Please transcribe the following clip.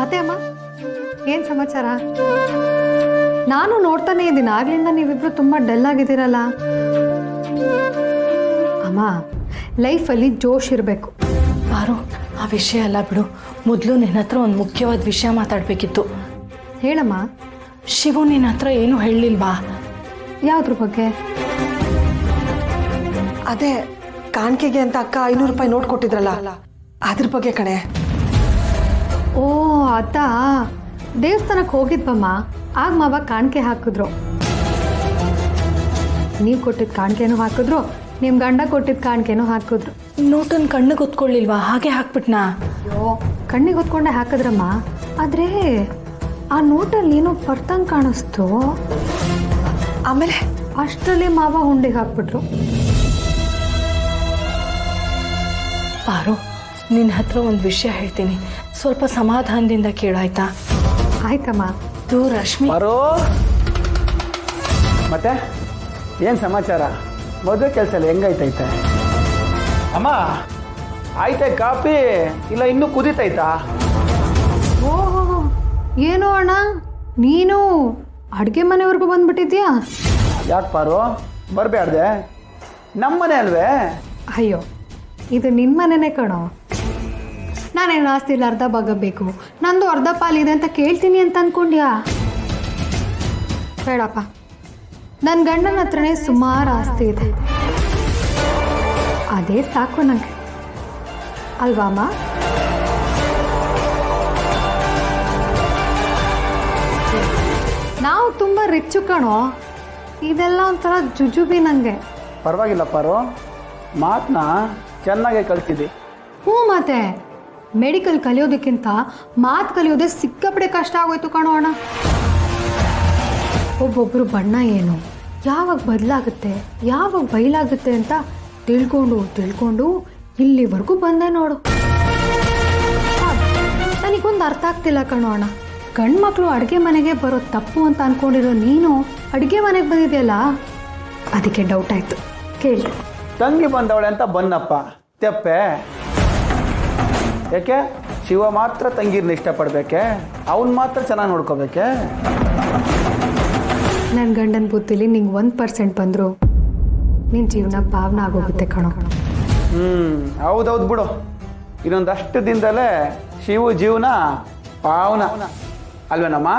ಮತ್ತೆ ಅಮ್ಮ ಏನು ಸಮಾಚಾರ? ನಾನು ನೋಡ್ತಾನೆ ಇದ್ದೀನಿ ಆಗ್ಲಿಂದ ನೀವಿಬ್ರು ತುಂಬ ಡಲ್ ಆಗಿದ್ದೀರಲ್ಲ. ಅಮ್ಮ ಲೈಫಲ್ಲಿ ಜೋಶ್ ಇರಬೇಕು. ಪಾರು, ಆ ವಿಷಯ ಅಲ್ಲ ಬಿಡು. ಮೊದಲು ನಿನ್ನ ಹತ್ರ ಒಂದು ಮುಖ್ಯವಾದ ವಿಷಯ ಮಾತಾಡಬೇಕಿತ್ತು. ಹೇಳಮ್ಮ. ಶಿವು ನಿನ್ನ ಹತ್ರ ಏನೂ ಹೇಳಲಿಲ್ವಾ? ಯಾವುದ್ರ ಬಗ್ಗೆ? ಅದೇ ಕಾಣಿಕೆಗೆ ಅಂತ ಅಕ್ಕ 500 ರೂಪಾಯಿ ನೋಟ್ ಕೊಟ್ಟಿದ್ರಲ್ಲ, ಅದ್ರ ಬಗ್ಗೆ ಕಣೆ. ಓ ಅದಾ, ದೇವಸ್ಥಾನಕ್ಕೆ ಹೋಗಿದ್ವಮ್ಮ. ಆಗ ಮಾವ ಕಾಣಿಕೆ ಹಾಕಿದ್ರು. ನೀವು ಕೊಟ್ಟಿದ್ದ ಕಾಣಿಕೆನೂ ಹಾಕಿದ್ರು, ನಿಮ್ಮ ಗಂಡ ಕೊಟ್ಟಿದ್ದ ಕಾಣಿಕೆನೂ ಹಾಕಿದ್ರು. ನೋಟನ್ನು ಕಣ್ಣಿಗೆ ಹೊತ್ಕೊಳ್ಳಿಲ್ವಾ? ಹಾಗೆ ಹಾಕ್ಬಿಟ್ನಾ? ಅಯ್ಯೋ ಕಣ್ಣಿಗೆ ಹೊತ್ಕೊಂಡೆ ಹಾಕಿದ್ರಮ್ಮ. ಆದರೆ ಆ ನೋಟಲ್ಲಿ ಏನೋ ಬರ್ತಂಗೆ ಕಾಣಿಸ್ತು. ಆಮೇಲೆ ಅಷ್ಟರಲ್ಲಿ ಮಾವ ಹುಂಡಿಗೆ ಹಾಕ್ಬಿಟ್ರು. ಪಾರು, ನಿನ್ನ ಹತ್ರ ಒಂದು ವಿಷಯ ಹೇಳ್ತೀನಿ, ಸ್ವಲ್ಪ ಸಮಾಧಾನದಿಂದ ಕೇಳಾಯ್ತಾ? ಆಯ್ತಮ್ಮ. ರಶ್ಮಿ. ಪಾರು, ಮತ್ತೆ ಏನು ಸಮಾಚಾರ? ಮದುವೆ ಕೆಲಸ ಎಲ್ಲ ಹೆಂಗೈತೈತೆ? ಅಮ್ಮ ಆಯ್ತಾ ಕಾಫಿ? ಇಲ್ಲ ಇನ್ನೂ ಕುದೀತೈತಾ? ಓಹೋ, ಏನೋ ಅಣ್ಣ ನೀನು ಅಡುಗೆ ಮನೆವರೆಗೂ ಬಂದ್ಬಿಟ್ಟಿದ್ಯಾ? ಯಾಕೆ ಪಾರು ಬರಬೇಡ್ದೆ? ನಮ್ಮನೆ ಅಲ್ವೇ? ಅಯ್ಯೋ ಇದು ನಿನ್ನ ಮನೆನೇ ಕಣೋ. ನಾನೇನು ಆಸ್ತಿಲಿ ಅರ್ಧ ಭಾಗ ಬೇಕು, ನಂದು ಅರ್ಧ ಪಾಲಿದೆ ಅಂತ ಕೇಳ್ತೀನಿ ಅಂತ ಅಂದ್ಕೊಂಡ್ಯಾ? ಬೇಡಪ್ಪ, ನನ್ನ ಗಂಡನ ಹತ್ರನೇ ಸುಮಾರು ಆಸ್ತಿ ಇದೆ, ಅದೇ ಸಾಕು ನನಗೆ, ಅಲ್ವಾಮ್ಮ? ನಾವು ತುಂಬ ರಿಚ್ಚು ಕಣೋ, ಇದೆಲ್ಲ ಒಂಥರ ಜುಜುಬಿ ನನಗೆ. ಪರವಾಗಿಲ್ಲ ಪಾರು, ಮಾತನ್ನ ಚೆನ್ನಾಗೇ ಕಲ್ತಿದ್ದಿ. ಹ್ಞೂ ಮತ್ತೆ ಮೆಡಿಕಲ್ ಕಲಿಯೋದಕ್ಕಿಂತ ಮಾತು ಕಲಿಯೋದೇ ಸಿಕ್ಕಾಪಡೆ ಕಷ್ಟ ಆಗೋಯ್ತು ಕಣೋ ಅಣ್ಣ. ಒಬ್ಬೊಬ್ಬರು ಬಣ್ಣ ಏನು, ಯಾವಾಗ ಬದಲಾಗುತ್ತೆ, ಯಾವಾಗ ಬಯಲಾಗುತ್ತೆ ಅಂತ ತಿಳ್ಕೊಂಡು ಇಲ್ಲಿವರೆಗೂ ಬಂದೆ ನೋಡು. ನನಗೊಂದು ಅರ್ಥ ಆಗ್ತಿಲ್ಲ ಕಣೋ ಅಣ್ಣ. ಗಂಡು ಮಕ್ಕಳು ಅಡುಗೆ ಮನೆಗೆ ಬರೋದು ತಪ್ಪು ಅಂತ ಅಂದ್ಕೊಂಡಿರೋ ನೀನು ಅಡುಗೆ ಮನೆಗೆ ಬಂದಿದೆಯಲ್ಲ, ಅದಕ್ಕೆ ಡೌಟ್ ಆಯಿತು, ಕೇಳಿದೆ. ತಂಗಿ ಬಂದವಳೆ ಅಂತ ಬಂದಪ್ಪ, ತೆಪ್ಪೆ? ಯಾಕೆ ಶಿವ ಮಾತ್ರ ತಂಗಿರ್ನ ಇಷ್ಟಪಡ್ಬೇಕೆ? ಅವನು ಮಾತ್ರ ಚೆನ್ನಾಗಿ ನೋಡ್ಕೋಬೇಕೆ? ನನ್ನ ಗಂಡನ ಬುದ್ಧಿಲಿ ನಿಂಗೆ 1% ಬಂದರು ನಿನ್ನ ಜೀವನ ಪಾವನ ಆಗೋಗುತ್ತೆ ಕಣೋ. ಹೌದೌದು ಬಿಡು, ಇನ್ನೊಂದಷ್ಟು ದಿನದಲ್ಲೇ ಶಿವು ಜೀವನ ಪಾವನ ಅಲ್ವೇನಮ್ಮ?